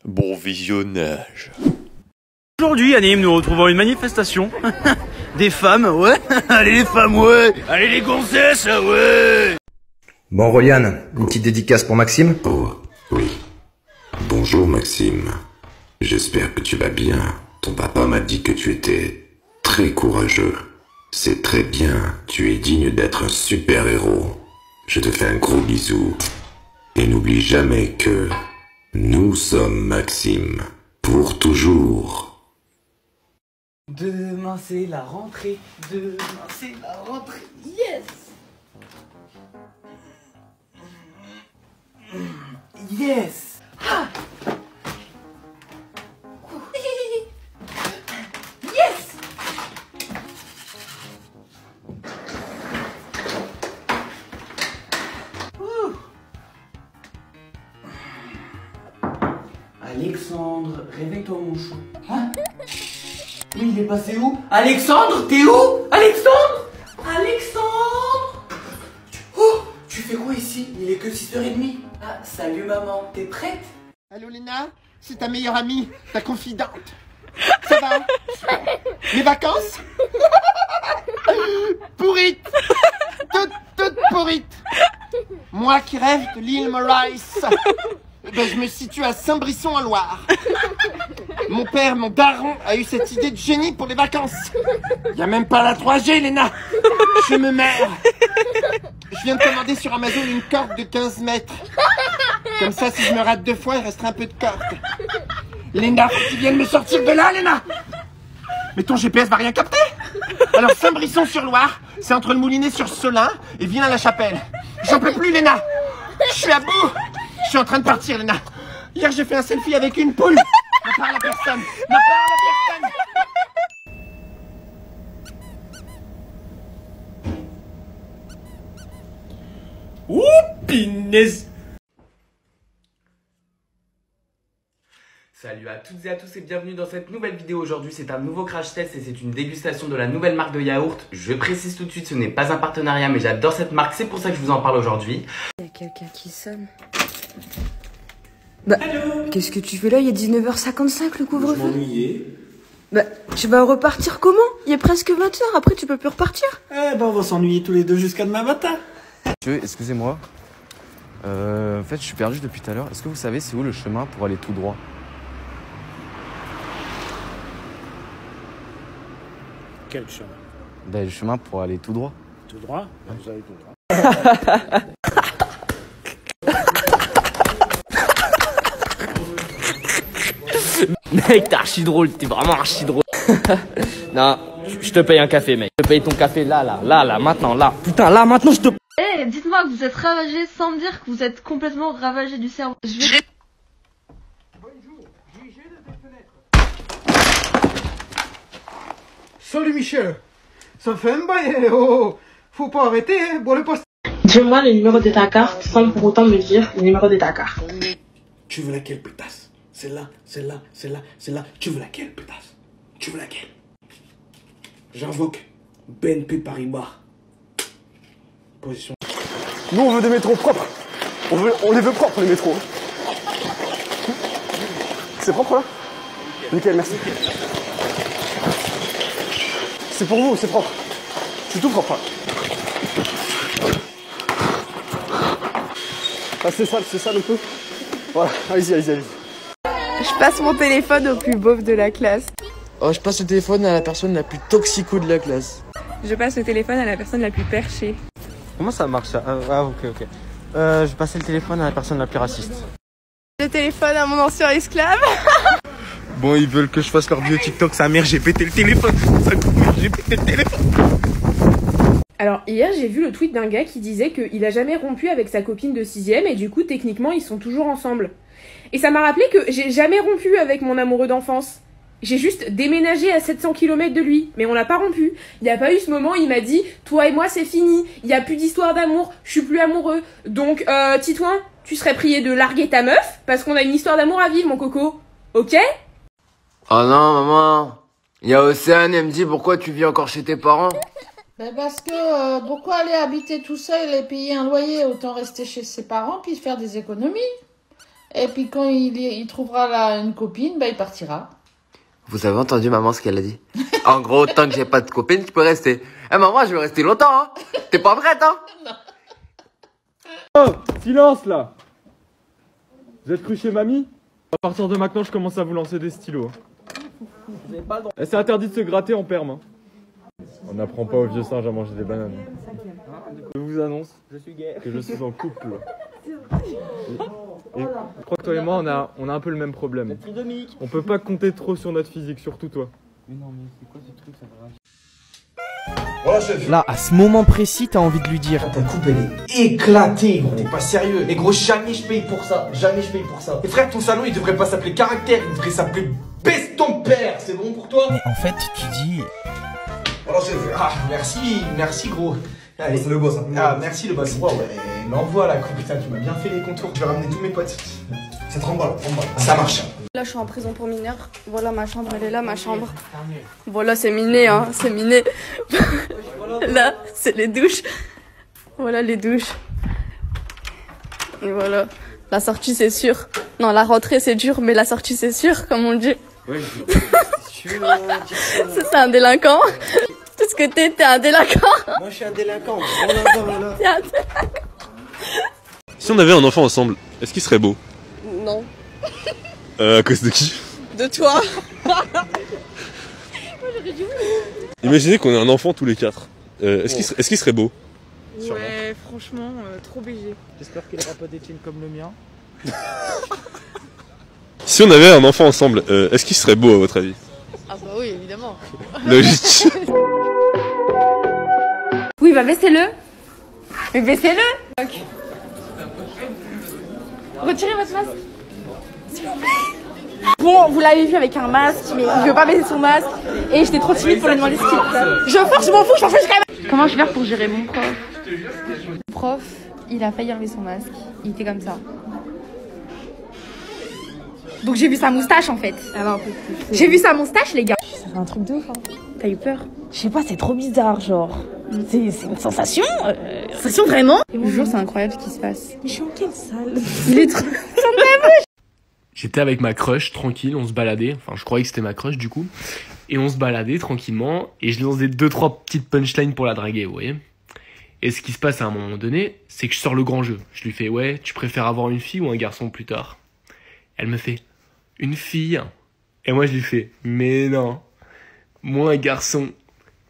Bon visionnage. Aujourd'hui, Anime, nous retrouvons une manifestation. Des femmes, ouais. Allez les femmes, ouais. Allez les gonzesses, ouais. Bon, Roliane, une petite dédicace pour Maxime? Oh, oui. Bonjour Maxime. J'espère que tu vas bien. Ton papa m'a dit que tu étais très courageux. C'est très bien. Tu es digne d'être un super-héros. Je te fais un gros bisou. Et n'oublie jamais que nous sommes Maxime. Pour toujours. Demain c'est la rentrée. Demain c'est la rentrée. Yes. Yes. Ah. Yes. Alexandre, réveille-toi mon chou. Hein? Oui, il est passé où? Alexandre, t'es où? Alexandre? Alexandre? Oh, tu fais quoi ici? Il est que 6h30. Ah, salut maman, t'es prête? Allô Léna, c'est ta meilleure amie, ta confidente. Ça va? Les vacances? Pourrites. Toutes pourrites. Moi qui rêve de l'île Maurice. Ben, je me situe à Saint-Brisson en Loire. Mon père, mon daron, a eu cette idée de génie pour les vacances. Y a même pas la 3G, Léna. Je me meurs. Je viens de commander sur Amazon une corde de 15 mètres. Comme ça, si je me rate 2 fois, il restera un peu de corde. Léna, faut que tu viennes me sortir de là, Léna. Mais ton GPS va rien capter. Alors, Saint-Brisson-sur-Loire, c'est entre le Moulinet-sur-Solin et Villain-la-Chapelle. J'en peux plus, Léna. Je suis à bout. Je suis en train de partir, Léna. Hier, j'ai fait un selfie avec une poule. Ne parle à personne. Ne parle à personne. Ouh, pinaise. Salut à toutes et à tous et bienvenue dans cette nouvelle vidéo. Aujourd'hui c'est un nouveau crash test et c'est une dégustation de la nouvelle marque de yaourt. Je précise tout de suite, ce n'est pas un partenariat mais j'adore cette marque, c'est pour ça que je vous en parle aujourd'hui. Il y a quelqu'un qui sonne. Bah, qu'est-ce que tu fais là? Il est 19h55 le couvre-feu. Je m'ennuyais. Bah, tu vas repartir comment? Il est presque 20h, après tu peux plus repartir. Eh ben on va s'ennuyer tous les deux jusqu'à demain matin. Monsieur, excusez-moi. En fait, je suis perdu depuis tout à l'heure. Est-ce que vous savez c'est où le chemin pour aller tout droit? Quel chemin? Ben, le chemin pour aller tout droit. Tout droit? Vous allez tout droit. Mec, t'es archi drôle, t'es vraiment archi drôle. Non, je te paye un café, mec. Je te paye ton café là, maintenant, là. Putain, là, maintenant, je te... Eh, dites-moi que vous êtes ravagé sans me dire que vous êtes complètement ravagé du cerveau. Je vais... Bonjour, JG de tes fenêtres. Salut Michel. Ça fait un bail, oh. Faut pas arrêter, hein. Bon, le poste. Dis-moi le numéro de ta carte sans pour autant me dire le numéro de ta carte. Tu veux laquelle, pétasse? Celle-là, celle-là, celle-là, celle-là. Tu veux laquelle, pétasse? Tu veux laquelle? J'invoque BNP Paribas. Position. Nous, on veut des métros propres. On les veut propres, les métros. C'est propre, là? Nickel, merci. C'est pour vous, c'est propre. C'est tout propre, là. Ah, c'est ça le peu. Voilà, allez-y. Je passe mon téléphone au plus beauf de la classe. Oh, je passe le téléphone à la personne la plus toxico de la classe. Je passe le téléphone à la personne la plus perchée. Comment ça marche ça? Ah, ok. Je passais le téléphone à la personne la plus raciste. Le téléphone à mon ancien esclave. Bon, ils veulent que je fasse leur bio TikTok, sa mère, j'ai pété le téléphone. J'ai pété le téléphone. Alors hier j'ai vu le tweet d'un gars qui disait qu'il a jamais rompu avec sa copine de 6ème et du coup techniquement ils sont toujours ensemble. Et ça m'a rappelé que j'ai jamais rompu avec mon amoureux d'enfance. J'ai juste déménagé à 700 km de lui, mais on n'a pas rompu. Il n'y a pas eu ce moment où il m'a dit « Toi et moi c'est fini, il n'y a plus d'histoire d'amour, je suis plus amoureux. Donc Titouan, tu serais prié de larguer ta meuf parce qu'on a une histoire d'amour à vivre mon coco. Ok ?» Oh non maman, il y a Océane, elle me dit pourquoi tu vis encore chez tes parents? Ben parce que pourquoi aller habiter tout seul et payer un loyer? Autant rester chez ses parents puis faire des économies. Et puis quand il trouvera là une copine, bah il partira. Vous avez entendu maman ce qu'elle a dit? En gros, tant que j'ai pas de copine, je peux rester. Eh maman, je vais rester longtemps, hein. T'es pas prête, hein? Oh, silence là. Vous êtes cru chez mamie? À partir de maintenant, je commence à vous lancer des stylos. C'est interdit de se gratter en perme. Hein. On n'apprend pas aux vieux singes à manger des bananes. Je vous annonce que je suis en couple. Et je crois que toi et moi, on a un peu le même problème. On peut pas compter trop sur notre physique, surtout toi. Mais non, mais c'est quoi ce truc, ça va? Voilà, chef. Là, à ce moment précis, t'as envie de lui dire. Ta coupe, elle est éclatée, gros. T'es pas sérieux. Mais gros, jamais je paye pour ça. Jamais je paye pour ça. Et frère, ton salon, il devrait pas s'appeler Caractère. Il devrait s'appeler Baisse ton père. C'est bon pour toi? Mais en fait, tu dis. Voilà, chef. Ah, merci, gros. Allez, c'est le boss. Hein. Ah, merci le boss. Ouais, l'envoie la coupe. Putain, tu m'as bien fait les contours. Je vais ramener tous mes potes. C'est 30 balles, 30 balles. Ça marche. Là, je suis en prison pour mineurs. Voilà ma chambre, elle est là, ma chambre. Voilà, c'est miné, hein, c'est miné. Là, c'est les douches. Voilà les douches. Et voilà. La sortie, c'est sûr. Non, la rentrée, c'est dur, mais la sortie, c'est sûr, comme on dit. Ouais, c'est un délinquant. Tout ce que t'es un délinquant. Moi, je suis un délinquant. Voilà. T'es un délinquant. Si on avait un enfant ensemble, est-ce qu'il serait beau? Non. À cause de qui? De toi. Imaginez qu'on ait un enfant tous les quatre. Est-ce qu'il serait beau? Ouais, franchement, trop BG. J'espère qu'il aura pas des jeans comme le mien. Si on avait un enfant ensemble, est-ce qu'il serait beau à votre avis? Ah bah oui, évidemment. Logique. Oui, bah baissez-le. Mais baissez-le. Ok. Retirez votre masque. Bon, vous l'avez vu avec un masque, mais il veut pas baisser son masque. Et j'étais trop timide pour lui demander ce qu'il fait. Je force, je m'en fous, je m'en fous, Comment je vais faire pour gérer mon prof? Le prof, il a failli enlever son masque. Il était comme ça. Donc j'ai vu sa moustache en fait. J'ai vu sa moustache, les gars. Ça fait un truc de ouf, hein. T'as eu peur? Je sais pas, c'est trop bizarre, genre. C'est une sensation. Sensation vraiment? Je vous jure, c'est incroyable ce qui se passe. Mais je suis en quelle salle? Il est trop. J'étais avec ma crush, tranquille, on se baladait. Enfin, je croyais que c'était ma crush, du coup. Et on se baladait tranquillement. Et je lui lançais 2-3 petites punchlines pour la draguer, vous voyez. Et ce qui se passe à un moment donné, c'est que je sors le grand jeu. Je lui fais, ouais, tu préfères avoir une fille ou un garçon plus tard? Elle me fait, une fille. Et moi, je lui fais, mais non, moi un garçon.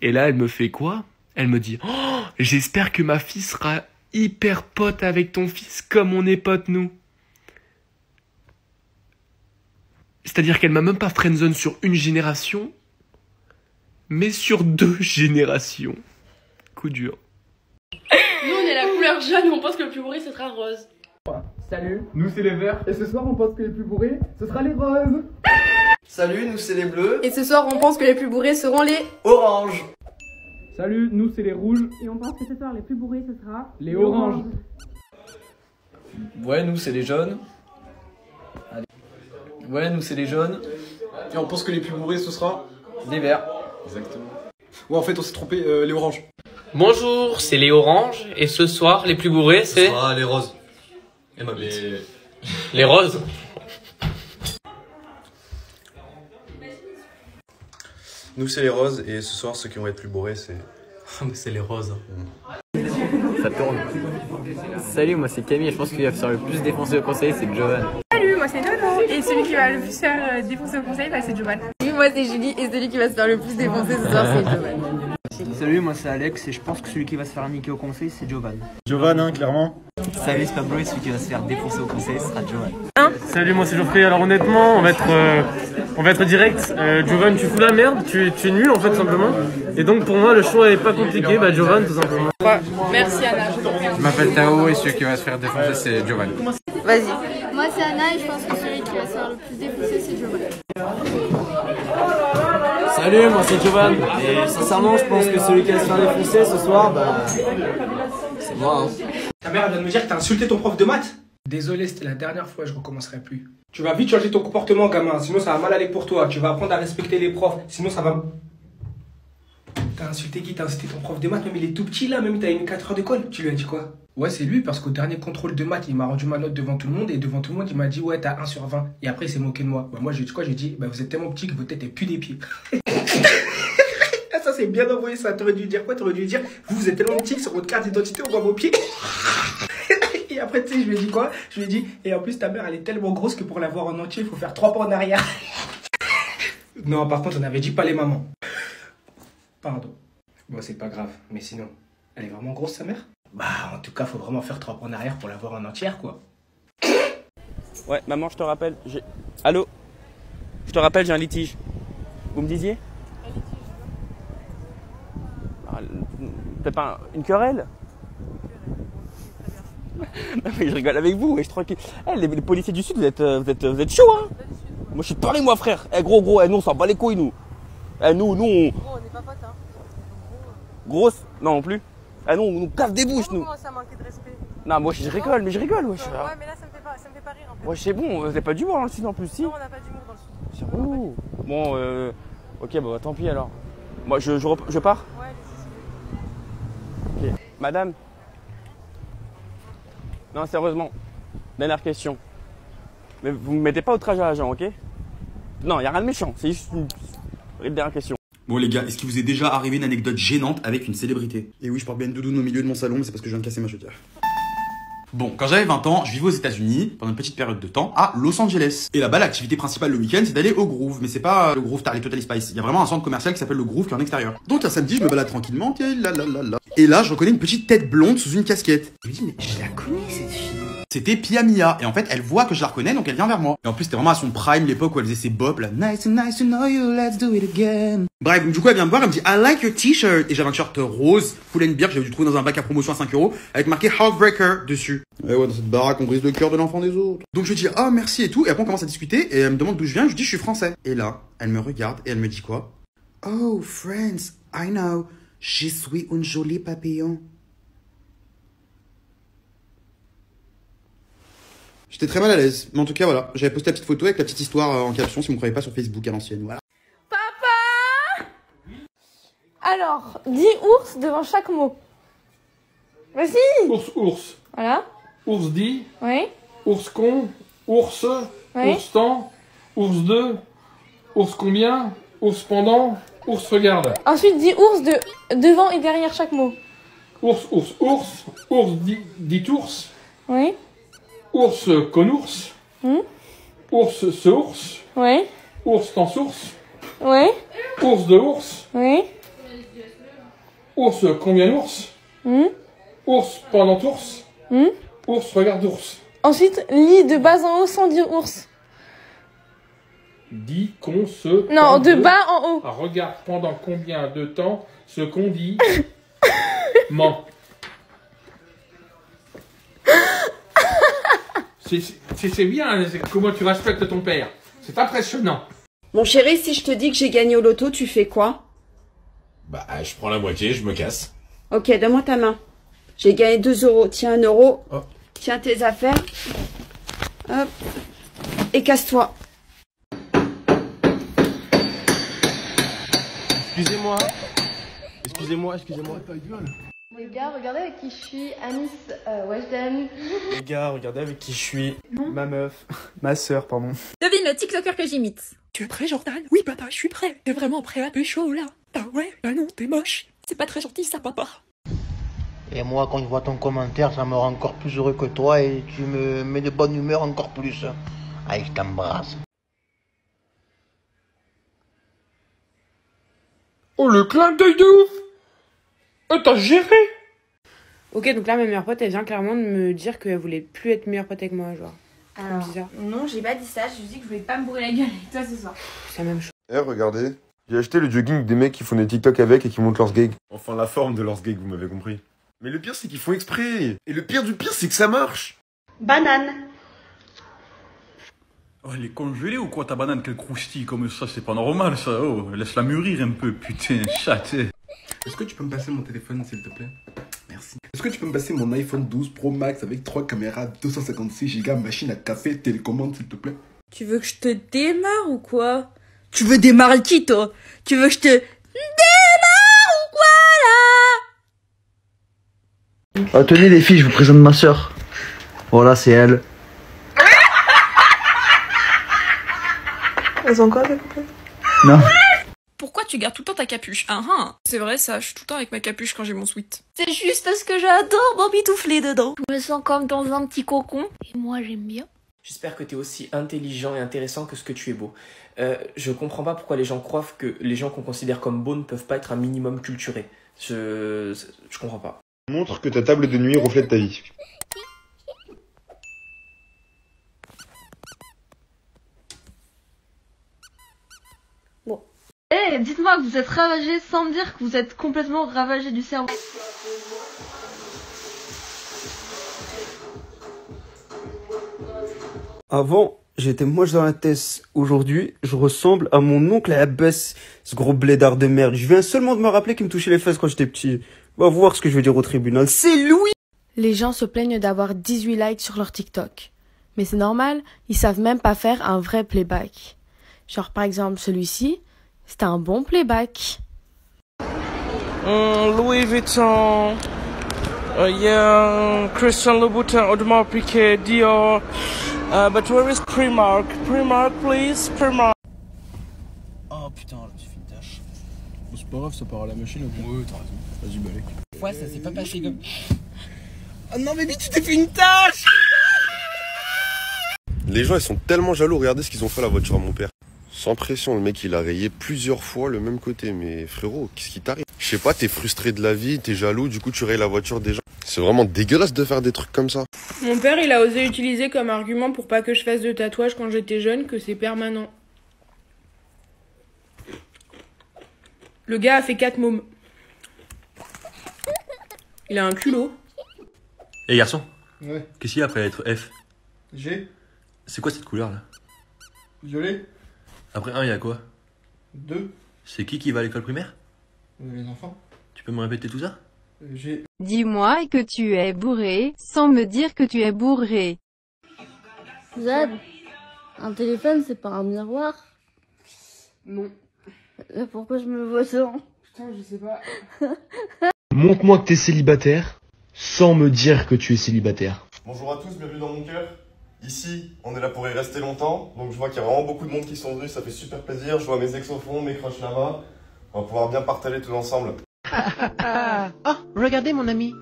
Et là, elle me fait quoi? Elle me dit, oh, j'espère que ma fille sera hyper pote avec ton fils comme on est potes, nous. C'est-à-dire qu'elle m'a même pas friendzone sur une génération, mais sur 2 générations. Coup dur. Nous, on est la couleur jaune et on pense que le plus bourré, ce sera rose. Salut, nous c'est les verts. Et ce soir, on pense que les plus bourrés, ce sera les roses. Salut, nous c'est les bleus. Et ce soir, on pense que les plus bourrés seront les oranges. Salut, nous c'est les rouges. Et on pense que ce soir, les plus bourrés, ce sera les oranges. Ouais, nous c'est les jaunes. Allez. Ouais, nous c'est les jaunes. Et on pense que les plus bourrés, ce sera Les verts. Exactement. Ouais, en fait, on s'est trompé, les oranges. Bonjour, c'est les oranges. Et ce soir, les plus bourrés, c'est... Ah, les roses. Et ma bite. Les roses. Nous, c'est les roses. Et ce soir, ceux qui vont être plus bourrés, c'est... C'est les roses. Ça tourne. Salut, moi c'est Camille et je pense qu'il va faire le plus défoncer au conseil, c'est Jovan. Salut, moi c'est Nono. Et celui qui va le plus faire défoncer au conseil, bah, c'est Jovan. Oui, moi c'est Julie et celui qui va se faire le plus défoncer ce soir, c'est Jovan. Salut, moi c'est Alex et je pense que celui qui va se faire niquer au conseil, c'est Jovan. Jovan, hein, clairement. Salut, c'est Pablo et celui qui va se faire défoncer au conseil, ce sera Jovan. Salut, moi c'est Geoffrey. Alors honnêtement, on va être direct. Jovan, tu fous la merde, tu es nul en fait simplement. Et donc pour moi, le choix est pas compliqué. Bah Jovan, tout simplement. Merci Anna. Je m'appelle Tao et celui qui va se faire défoncer, c'est Jovan. Vas-y. Moi c'est Anna et je pense que celui qui va se faire le plus défoncer, c'est Jovan. Salut, moi c'est Jovan. Et sincèrement, je pense que celui qui va se faire défoncer ce soir, bah... c'est moi, hein. Ta mère vient de me dire que t'as insulté ton prof de maths. Désolé, c'était la dernière fois, je recommencerai plus. Tu vas vite changer ton comportement, gamin, sinon ça va mal aller pour toi. Tu vas apprendre à respecter les profs, sinon ça va... T'as insulté qui? T'as insulté ton prof de maths, même il est tout petit là, même t'as eu 4 heures d'école. Tu lui as dit quoi? Ouais, c'est lui, parce qu'au dernier contrôle de maths, il m'a rendu ma note devant tout le monde, et devant tout le monde, il m'a dit, ouais, t'as 1 sur 20. Et après, il s'est moqué de moi. Bah, moi, j'ai dit quoi? J'ai dit, bah, vous êtes tellement petit que votre tête est plus des pieds. Ça, c'est bien envoyé, ça. T'aurais dû dire quoi? T'aurais dû dire, vous êtes tellement petit que sur votre carte d'identité, on voit vos pieds. Et après, tu sais, je lui ai dit quoi? Je lui ai dit, et en plus, ta mère, elle est tellement grosse que pour la voir en entier, il faut faire 3 pas en arrière. Non, par contre, on avait dit pas les mamans. Pardon. Bon, c'est pas grave, mais sinon, elle est vraiment grosse, sa mère? Bah, en tout cas, faut vraiment faire 3 pas en arrière pour la voir en entière, quoi. Ouais, maman, je te rappelle, j'ai... Allô? Je te rappelle, j'ai un litige. Vous me disiez? Un litige. Peut-être pas une querelle? Non mais je rigole avec vous, je suis tranquille. Eh, les policiers du Sud, vous êtes chauds, hein? Moi, je suis de parler, moi, frère. Eh, gros, nous, on s'en bat les couilles, nous. Eh, nous, on... Gros, on n'est pas potes, hein. Grosse? Non, non plus. Eh, nous, on nous casse des bouches, nous. Ça manquait de respect. Non, moi, je rigole, mais je rigole, wesh. Ouais, mais là, ça me fait pas rire, en fait. Ouais, c'est bon, vous n'avez pas d'humour dans le Sud, en plus, si? Non, on n'a pas d'humour dans le Sud. Ouh. Bon, ok, bah, tant pis, alors. Moi, je pars? Ouais, allez-y. Ok. Madame? Non, sérieusement. Dernière question. Mais vous me mettez pas outrage à l'agent, ok? Non, y a rien de méchant, c'est juste une dernière question. Bon les gars, est-ce qu'il vous est déjà arrivé une anecdote gênante avec une célébrité? Et oui, je porte bien une doudoune au milieu de mon salon, mais c'est parce que je viens de casser ma chaudière. Bon, quand j'avais 20 ans, je vivais aux États-Unis pendant une petite période de temps à Los Angeles. Et là-bas, l'activité principale le week-end, c'est d'aller au Groove. Mais c'est pas le Groove Target Totally Spice. Il y a vraiment un centre commercial qui s'appelle le Groove qui est en extérieur. Donc un samedi, je me balade tranquillement, et là, je reconnais une petite tête blonde sous une casquette. Je me dis, mais je la connais cette fille. C'était Pia Mia, et en fait elle voit que je la reconnais, donc elle vient vers moi. Et en plus c'était vraiment à son prime, l'époque où elle faisait ses bops là. Nice to know you, let's do it again. Bref, donc du coup elle vient me voir, elle me dit I like your t-shirt. Et j'avais un t-shirt rose, full and beer, que j'avais dû trouver dans un bac à promotion à 5 €, avec marqué Heartbreaker dessus. Et ouais, dans cette baraque on brise le cœur de l'enfant des autres. Donc je lui dis ah merci et tout, et après on commence à discuter, et elle me demande d'où je viens, je lui dis je suis français. Et là, elle me regarde et elle me dit quoi? Oh, France, I know, je suis un joli papillon. J'étais très mal à l'aise, mais en tout cas voilà, j'avais posté la petite photo avec la petite histoire en caption si vous me croyez pas sur Facebook à l'ancienne, voilà. Papa! Alors, dis ours devant chaque mot. Vas-y! Ours. Voilà. Ours dit. Oui. Ours con. Ours. Oui. Ours temps. Ours 2. Ours combien? Ours pendant. Ours regarde. Ensuite, dis ours devant et derrière chaque mot. Ours. Ours dit ours. Oui. Ours conours. Ours ce ours. Oui. Ours en source. Oui. Ours de ours. Oui. Ours combien d'ours? Ours pendant ours. Ours regarde ours. Ensuite, lis de bas en haut sans dire ours. Dit qu'on se... Non, de bas en haut. Ah, regarde pendant combien de temps ce qu'on dit ment. C'est bien, comment tu respectes ton père. C'est impressionnant. Mon chéri, si je te dis que j'ai gagné au loto, tu fais quoi? Bah, je prends la moitié, je me casse. Ok, donne-moi ta main. J'ai gagné 2 €. Tiens 1 €. Oh. Tiens tes affaires. Hop. Et casse-toi. Excusez-moi. Excusez-moi. Les gars, regardez avec qui je suis, Anis Weshden. Les gars, regardez avec qui je suis. Ma meuf. Ma sœur, pardon. Devine le TikToker que j'imite. Tu es prêt, Jordan? Oui, papa, je suis prêt. T'es vraiment prêt à pécho, là? Ah ouais? Bah non, t'es moche. C'est pas très gentil, ça, papa. Et moi, quand je vois ton commentaire, ça me rend encore plus heureux que toi et tu me mets de bonne humeur encore plus. Allez, je t'embrasse. Oh, le clin d'œil de ouf! T'as géré! Ok, donc là, ma meilleure pote, elle vient clairement de me dire qu'elle voulait plus être meilleure pote avec moi, genre. Alors, non, j'ai pas dit ça, j'ai dit que je voulais pas me bourrer la gueule avec toi ce soir. C'est la même chose. Eh, regardez. J'ai acheté le jogging des mecs qui font des TikTok avec et qui montent leurs gigs. Enfin, la forme de leurs gigs, vous m'avez compris. Mais le pire, c'est qu'ils font exprès. Et le pire du pire, c'est que ça marche. Banane. Oh, elle est congelée ou quoi ta banane qu'elle croustille comme ça? C'est pas normal ça. Oh, laisse-la mûrir un peu, putain, chatte. Est-ce que tu peux me passer mon téléphone s'il te plaît? Merci. Est-ce que tu peux me passer mon iPhone 12 Pro Max avec 3 caméras, 256 Go, machine à café, télécommande s'il te plaît? Tu veux que je te démarre ou quoi? Tu veux démarrer qui, toi? Tu veux que je te démarre ou quoi? Oh, tenez les filles, je vous présente ma soeur. Voilà, c'est elle. Elles ont quoi avec toi? Non. Pourquoi tu gardes tout le temps ta capuche? Ah, c'est vrai ça, je suis tout le temps avec ma capuche quand j'ai mon sweat. C'est juste parce que j'adore m'emmitoufler dedans. Je me sens comme dans un petit cocon. Et moi j'aime bien. J'espère que t'es aussi intelligent et intéressant que ce que tu es beau. Je comprends pas pourquoi les gens croient que les gens qu'on considère comme beaux ne peuvent pas être un minimum culturés. Je comprends pas. Montre que ta table de nuit reflète ta vie. Eh, dites-moi que vous êtes ravagé sans me dire que vous êtes complètement ravagé du cerveau. Avant, j'étais moche dans la tête. Aujourd'hui, je ressemble à mon oncle à Abbas, ce gros blédard de merde. Je viens seulement de me rappeler qu'il me touchait les fesses quand j'étais petit. Va voir ce que je veux dire au tribunal. C'est Louis! Les gens se plaignent d'avoir 18 likes sur leur TikTok. Mais c'est normal, ils savent même pas faire un vrai playback. Genre par exemple celui-ci, c'était un bon playback. Louis Vuitton, yeah, Christian Louboutin, Audemars Piguet, Dior, but where is Primark? Primark, please, Primark. Oh putain, je me suis fait une tâche. Bon, c'est pas grave, ça part à la machine, ok? Ouais, t'as raison. Vas-y, balèque. Ouais, ça s'est pas passé comme... Oh non, mais tu t'es fait une tâche! Les gens, ils sont tellement jaloux. Regardez ce qu'ils ont fait à la voiture à mon père. Sans pression, le mec, il a rayé plusieurs fois le même côté. Mais frérot, qu'est-ce qui t'arrive? Je sais pas, t'es frustré de la vie, t'es jaloux, du coup, tu rayes la voiture des gens. C'est vraiment dégueulasse de faire des trucs comme ça. Mon père, il a osé utiliser comme argument pour pas que je fasse de tatouage quand j'étais jeune que c'est permanent. Le gars a fait 4 mômes. Il a un culot. Eh garçon. Ouais. Qu'est-ce qu'il y a après la lettre F? G. C'est quoi cette couleur là? Violet. Après 1, il y a quoi? 2. C'est qui va à l'école primaire? Les enfants. Tu peux me répéter tout ça? G. Dis-moi que tu es bourré, sans me dire que tu es bourré. Zad, un téléphone c'est pas un miroir? Non. Pourquoi je me vois ça? Putain, je sais pas. Montre-moi que t'es célibataire, sans me dire que tu es célibataire. Bonjour à tous, bienvenue dans mon cœur. Ici, on est là pour y rester longtemps. Donc je vois qu'il y a vraiment beaucoup de monde qui sont venus, ça fait super plaisir. Je vois mes ex au fond, mes crushs là-bas. On va pouvoir bien partager tous ensemble. Oh, regardez mon ami.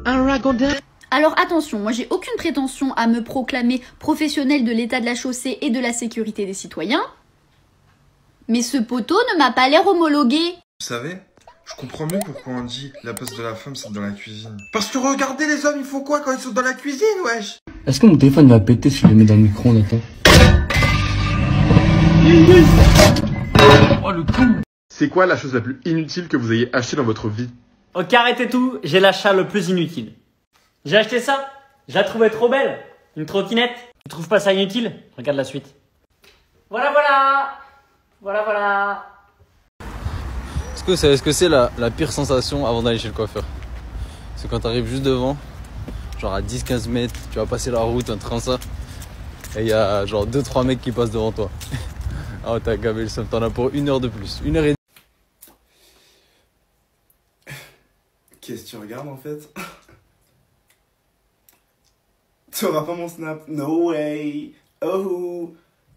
Un ragondin. Alors attention, moi j'ai aucune prétention à me proclamer professionnelle de l'état de la chaussée et de la sécurité des citoyens. Mais ce poteau ne m'a pas l'air homologué. Vous savez, je comprends mieux pourquoi on dit la place de la femme c'est dans la cuisine. Parce que regardez les hommes, ils font quoi quand ils sont dans la cuisine, wesh? Est-ce que mon téléphone va péter si je le mets dans le micro-ondes, attends? Oh le con! C'est quoi la chose la plus inutile que vous ayez achetée dans votre vie? Ok, arrêtez tout, j'ai l'achat le plus inutile. J'ai acheté ça, je la trouvais trop belle. Une trottinette. Tu trouves pas ça inutile? Regarde la suite. Voilà, voilà. Voilà, voilà. Est-ce que vous savez ce que c'est la pire sensation avant d'aller chez le coiffeur? C'est quand t'arrives juste devant, genre à 10-15 mètres, tu vas passer la route, un truc comme ça, et il y a genre 2-3 mecs qui passent devant toi. Ah oh, t'as gavé le seum, t'en as pour 1 heure de plus, 1 heure et demie. Qu'est-ce que tu regardes en fait? T'auras pas mon snap? No way! Oh!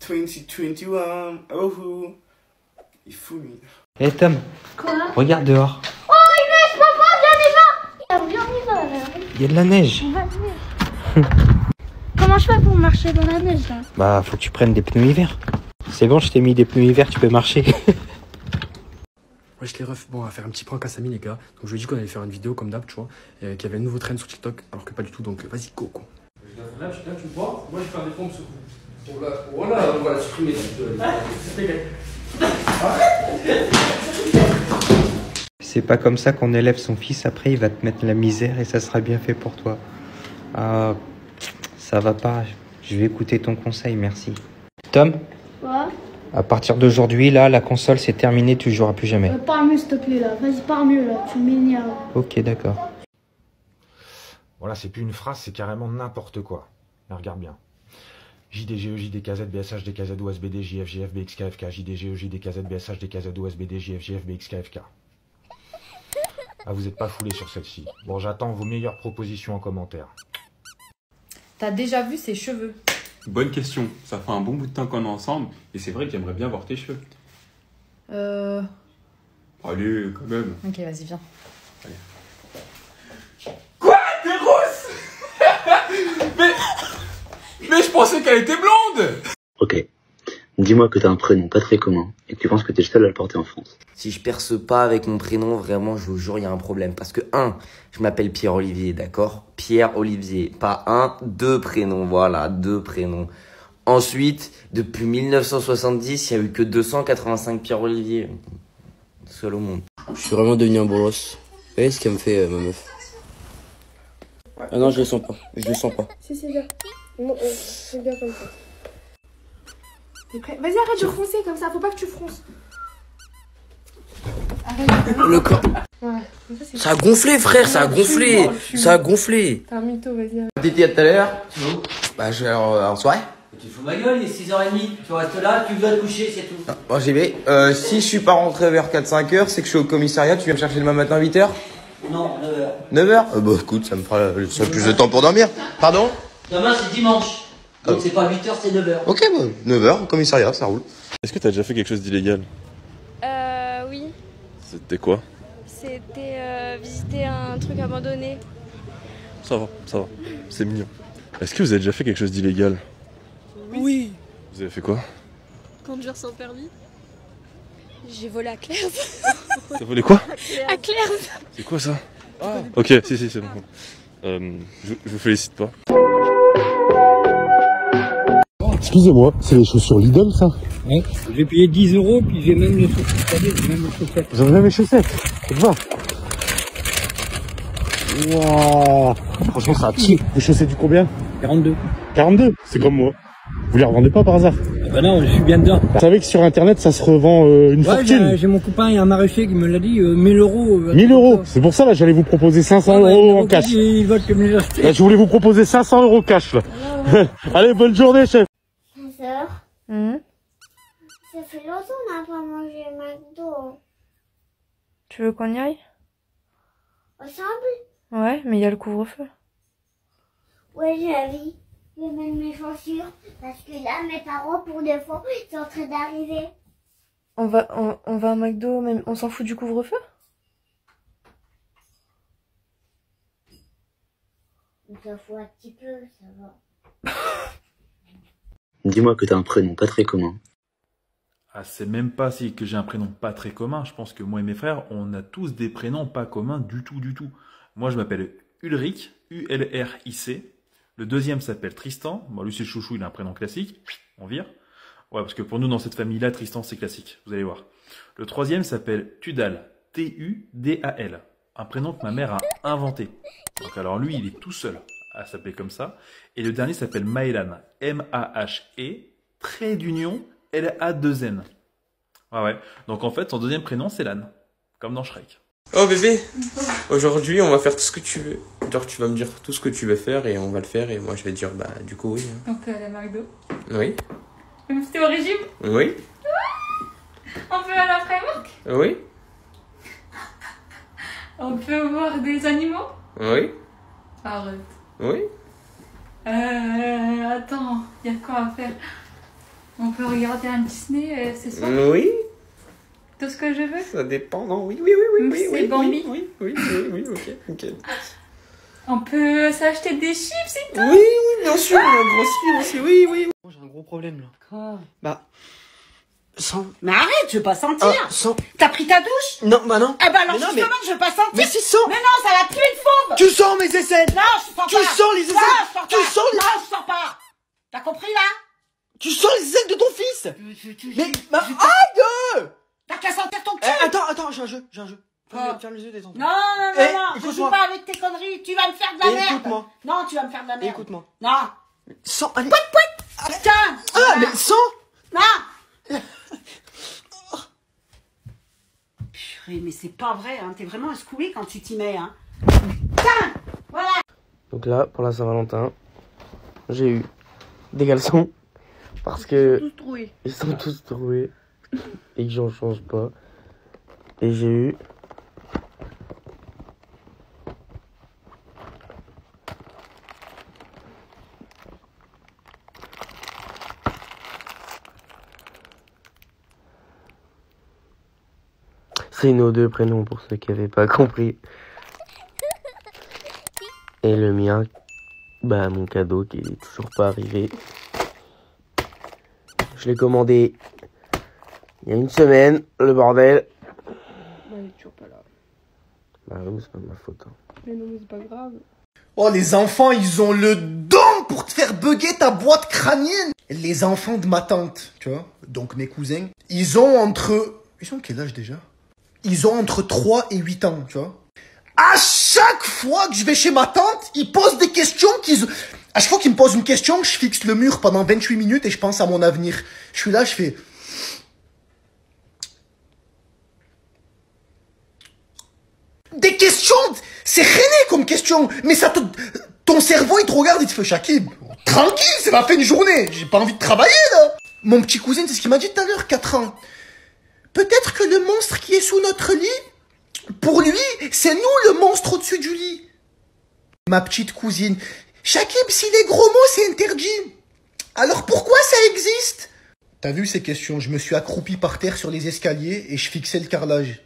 2021! Oh! Il fout lui. Eh Tom, Quoi? regarde dehors. Oh, il neige, papa, viens, on y va! Viens, on y va! Il y a de la neige. On va venir. Comment je fais pour marcher dans la neige là? Bah, faut que tu prennes des pneus hiver. C'est bon, je t'ai mis des pneus hiver, tu peux marcher. Wesh les refs, bon on va faire un petit prank à Samy les gars. Donc je lui ai dit qu'on allait faire une vidéo comme d'hab, tu vois, qu'il y avait un nouveau trend sur TikTok, alors que pas du tout, donc vas-y go. Là tu me vois, moi je vais faire des pompes sur vous. Voilà, on va la supprimer. C'est pas comme ça qu'on élève son fils, après il va te mettre la misère et ça sera bien fait pour toi. Ah, ça va pas, je vais écouter ton conseil, merci. Tom? Quoi? À partir d'aujourd'hui, là, la console c'est terminé, tu joueras plus jamais. Parle mieux s'il te plaît là, vas-y parle mieux là, tu m'énerves. Ok, d'accord. Voilà, c'est plus une phrase, c'est carrément n'importe quoi. Mais regarde bien. JDGE, JDKZ, BSH, DKZ, OSBD, JFGF, BXKFK, JDGE, JDKZ, BSH, DKZ, OSBD, JFGF, BXKFK. Ah, vous êtes pas foulé sur celle-ci. Bon, j'attends vos meilleures propositions en commentaire. T'as déjà vu ses cheveux? Bonne question. Ça fait un bon bout de temps qu'on est ensemble et c'est vrai que j'aimerais bien voir tes cheveux. Allez, quand même. Ok, vas-y, viens. Allez. Quoi? T'es rousse? Mais je pensais qu'elle était blonde! Ok. Dis-moi que t'as un prénom pas très commun et que tu penses que t'es le seul à le porter en France. Si je perce pas avec mon prénom, vraiment, je vous jure, il y a un problème. Parce que, je m'appelle Pierre-Olivier, d'accord? Pierre-Olivier. Pas un, deux prénoms, voilà, deux prénoms. Ensuite, depuis 1970, il y a eu que 285 Pierre-Olivier. Seul au monde. Je suis vraiment devenu un bolos. Vous voyez ce qu'elle me fait, ma meuf? Ah non, je le sens pas. Je le sens pas. Si, c'est bien. Non, c'est bien comme ça. T'es prêt? Vas-y, arrête de froncer comme ça. Faut pas que tu fronces. Arrête. Le corps. Voilà. Ça a gonflé, frère, ça a gonflé. Ça a gonflé. T'es un mytho, vas-y. Arrête. T'étais à tout à l'heure? Bah, je vais en soirée. Tu fous ma gueule, il est 6h30. Tu restes là, tu dois te coucher, c'est tout. Bon, j'y vais. Si je suis pas rentré vers 4-5 heures, c'est que je suis au commissariat. Tu viens me chercher demain matin à 8 heures? Non, 9h. 9 heures? Bah, écoute, ça me fera plus de temps pour dormir. Pardon? Demain, c'est dimanche. Donc c'est pas 8h, c'est 9h. Ok, bah, 9 heures au commissariat, ça roule. Est-ce que t'as déjà fait quelque chose d'illégal? Oui. C'était quoi? C'était visiter un truc abandonné. Ça va, c'est mignon. Est-ce que vous avez déjà fait quelque chose d'illégal? Oui. Vous avez fait quoi? Conduire sans permis. J'ai volé à Claire. T'as volé quoi? À Claire. C'est quoi ça? Ok, si, c'est bon. Je vous félicite pas. Excusez-moi, c'est les chaussures Lidl, ça? Ouais, j'ai payé 10 €, puis j'ai même les chaussettes. Vous avez même les chaussettes? Faites voir. Wow. Franchement, ça a cheap. Les chaussettes du combien? 42. 42? C'est comme moi. Vous les revendez pas par hasard? Bah non, je suis bien dedans. Vous savez que sur internet, ça se revend une fortune? J'ai mon copain, il y a un maraîcher qui me l'a dit, 1000 €. 1000 €. C'est pour ça, là, j'allais vous proposer 500 € en cash. Il va que me les acheter. Là, je voulais vous proposer 500 € cash, là. Allez, bonne journée, chef. Ma soeur, ça fait longtemps qu'on n'a pas mangé McDo. Tu veux qu'on y aille? Ensemble? Ouais, mais il y a le couvre-feu. Ouais, j'ai envie. Je vais mettre mes chaussures parce que là, mes parents, pour des fois, ils sont en train d'arriver. On va à McDo, même on s'en fout du couvre-feu? On s'en fout un petit peu, ça va. Dis-moi que t'as un prénom pas très commun. Ah, c'est même pas si que j'ai un prénom pas très commun. Je pense que moi et mes frères, on a tous des prénoms pas communs du tout, du tout. Moi, je m'appelle Ulrich, U-L-R-I-C. Le deuxième s'appelle Tristan. Bon, lui, c'est le chouchou, il a un prénom classique. On vire. Ouais, parce que pour nous, dans cette famille-là, Tristan, c'est classique. Vous allez voir. Le troisième s'appelle Tudal. T-U-D-A-L. Un prénom que ma mère a inventé. Donc, alors, lui, il est tout seul à s'appeler comme ça. Et le dernier s'appelle Maëlan. M-A-H-E, trait d'union, L-A-2-N. Ouais. Donc, en fait, son deuxième prénom, c'est Lan. Comme dans Shrek. Oh bébé, aujourd'hui on va faire tout ce que tu veux. Genre tu vas me dire tout ce que tu veux faire et on va le faire et moi je vais dire bah du coup oui. On peut aller à McDo. Oui. Même si t'es au régime. Oui. On peut aller à Primark. Oui. On peut voir des animaux. Oui. Arrête. Oui. Attends, y a quoi à faire? On peut regarder un Disney ce soir. Oui. Tout ce que je veux. Ça dépend, non? Oui, C'est Bambi. Oui, ok. On peut s'acheter des chips et tout. Oui, bien sûr, grossir aussi, oui. Moi j'ai un gros problème là. Quoi? Bah. Sans. Mais arrête, je veux pas sentir. Sans. T'as pris ta douche? Non, bah non. Eh ben alors Mais non, justement, je veux pas sentir. Mais si, sans. Mais non, ça va puer le fauve. Tu sens mes aisselles. Non, je sens Tu pas. sens les aisselles. Non, je sens Tu pas. sens les. Non, je sens pas. T'as compris là? Tu sens les aisselles de ton fils. Mais. Aïe. T'as qu'à sentir ton cul. Attends, j'ai un jeu. Ferme les yeux, détends. Non, je joue pas avec tes conneries. Tu vas me faire de la merde. Écoute-moi. Non, tu vas me faire de la merde. Écoute-moi. Non. Sans. Allez. Putain. Ah, mais sans. Non. Purée, mais c'est pas vrai, hein. T'es vraiment un scoué quand tu t'y mets, hein. Putain. Voilà. Donc là, pour la Saint-Valentin, j'ai eu des caleçons parce que ils sont tous troués et que j'en change pas. Et j'ai eu C'est nos deux prénoms pour ceux qui n'avaient pas compris. Et le mien, bah mon cadeau qui est toujours pas arrivé. Je l'ai commandé il y a une semaine, le bordel. Bah, il est toujours pas là. Bah oui, mais c'est pas ma faute. Hein. Mais non, mais c'est pas grave. Oh, les enfants, ils ont le don pour te faire bugger ta boîte crânienne. Les enfants de ma tante, tu vois, donc mes cousins, ils ont quel âge déjà? Ils ont entre 3 et 8 ans, tu vois. À chaque fois que je vais chez ma tante, ils posent des questions à chaque fois qu'ils me posent une question, je fixe le mur pendant 28 minutes et je pense à mon avenir. Je suis là, je fais... Des questions, c'est rené comme question, mais ça ton cerveau il te regarde et te fait Shakib, tranquille, c'est la fin de journée, j'ai pas envie de travailler là. Mon petit cousin, c'est ce qu'il m'a dit tout à l'heure, 4 ans. Peut-être que le monstre qui est sous notre lit, pour lui, c'est nous le monstre au-dessus du lit. Ma petite cousine, Shakib, si les gros mots c'est interdit, alors pourquoi ça existe? T'as vu ces questions, je me suis accroupi par terre sur les escaliers et je fixais le carrelage.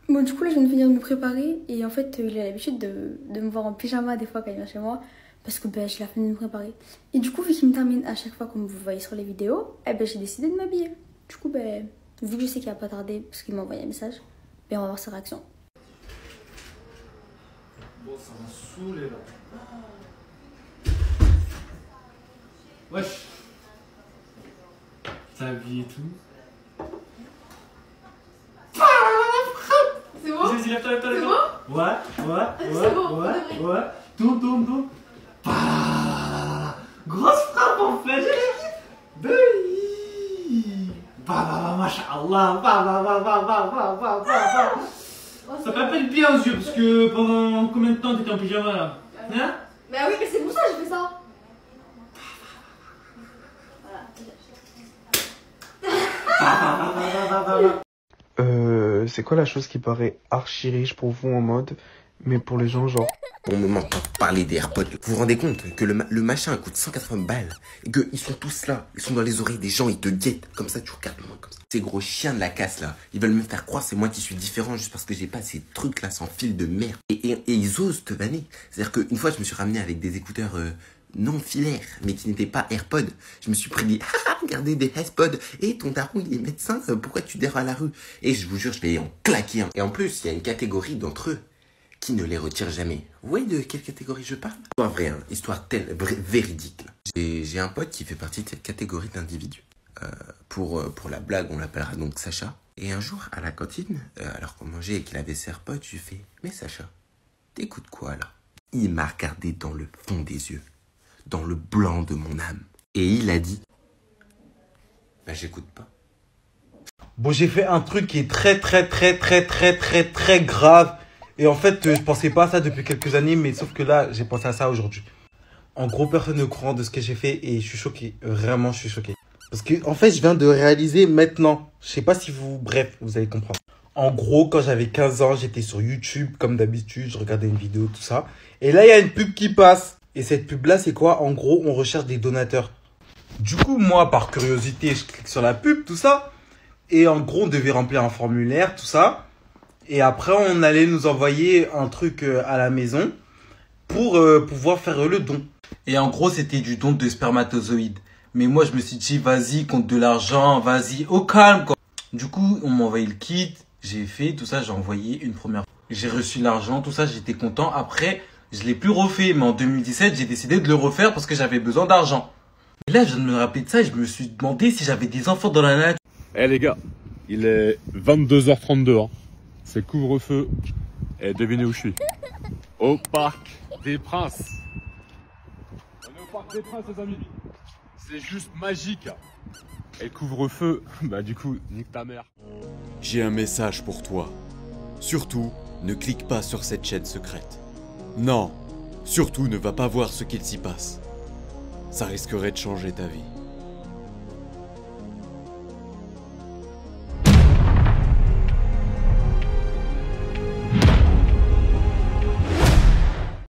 Bon, du coup, là, je viens de finir de me préparer. Et en fait, il a l'habitude de me voir en pyjama des fois quand il vient chez moi. Parce que ben, je l'ai fini de me préparer. Et du coup, vu qu'il me termine à chaque fois, comme vous voyez sur les vidéos, eh ben, j'ai décidé de m'habiller. Du coup, ben, vu que je sais qu'il va pas tarder, parce qu'il m'a envoyé un message, ben, on va voir sa réaction. Bon, ça m'a saoulé là. Wesh. Ta vie et tout. C'est bon? Vas-y, lève-toi. C'est bon? Ouais. Tourne. Grosse frappe en fait. Masha'Allah. Ça m'appelle bien aux yeux parce que pendant combien de temps t'étais en pyjama là? Hein? Bah oui, mais c'est pour ça que j'ai fait ça. C'est quoi la chose qui paraît archi riche pour vous en mode, mais pour les gens genre... Pour le moment, parler des AirPods, vous vous rendez compte que le machin coûte 180 balles et qu'ils sont tous là, ils sont dans les oreilles des gens, ils te guettent, comme ça tu regardes loin comme ça. Ces gros chiens de la casse là, ils veulent me faire croire c'est moi qui suis différent juste parce que j'ai pas ces trucs là sans fil de merde. Et ils osent te vanner. C'est-à-dire qu'une fois je me suis ramené avec des écouteurs... non filaire, mais qui n'était pas AirPod. Je me suis pris dit, regardez des AirPods, et ton daron il est médecin, pourquoi tu dors à la rue? Et je vous jure, je vais en claquer un. Et en plus, il y a une catégorie d'entre eux qui ne les retire jamais. Vous voyez de quelle catégorie je parle? Histoire vraie, hein, histoire véridique. J'ai un pote qui fait partie de cette catégorie d'individus. Pour la blague, on l'appellera donc Sacha. Et un jour, à la cantine, alors qu'on mangeait et qu'il avait ses AirPods, je lui fais, mais Sacha, t'écoutes quoi là? Il m'a regardé dans le fond des yeux, dans le blanc de mon âme. Et il a dit, bah j'écoute pas. Bon, j'ai fait un truc qui est très grave. Et en fait, je pensais pas à ça depuis quelques années, mais sauf que là, j'ai pensé à ça aujourd'hui. En gros, personne ne courant de ce que j'ai fait et je suis choqué. Vraiment, je suis choqué. Parce que, en fait, je viens de réaliser maintenant. Je sais pas si vous... Bref, vous allez comprendre. En gros, quand j'avais 15 ans, j'étais sur YouTube, comme d'habitude. Je regardais une vidéo, tout ça. Et là, il y a une pub qui passe. Et cette pub-là, c'est quoi? En gros, on recherche des donateurs. Du coup, moi, par curiosité, je clique sur la pub, tout ça. Et en gros, on devait remplir un formulaire, tout ça. Et après, on allait nous envoyer un truc à la maison pour pouvoir faire le don. Et en gros, c'était du don de spermatozoïdes. Mais moi, je me suis dit, vas-y, compte de l'argent, vas-y, au calme, quoi. Du coup, on m'a envoyé le kit, j'ai fait tout ça, j'ai envoyé une première fois. J'ai reçu l'argent, tout ça, j'étais content. Après, je l'ai plus refait, mais en 2017, j'ai décidé de le refaire parce que j'avais besoin d'argent. Et là, je viens de me rappeler de ça et je me suis demandé si j'avais des enfants dans la nature. Eh les gars, il est 22h32, hein. C'est couvre-feu. Et devinez où je suis? Au Parc des Princes. On est au Parc des Princes, les amis. C'est juste magique. Et le couvre-feu, bah du coup, nique ta mère. J'ai un message pour toi. Surtout, ne clique pas sur cette chaîne secrète. Non, surtout ne va pas voir ce qu'il s'y passe. Ça risquerait de changer ta vie.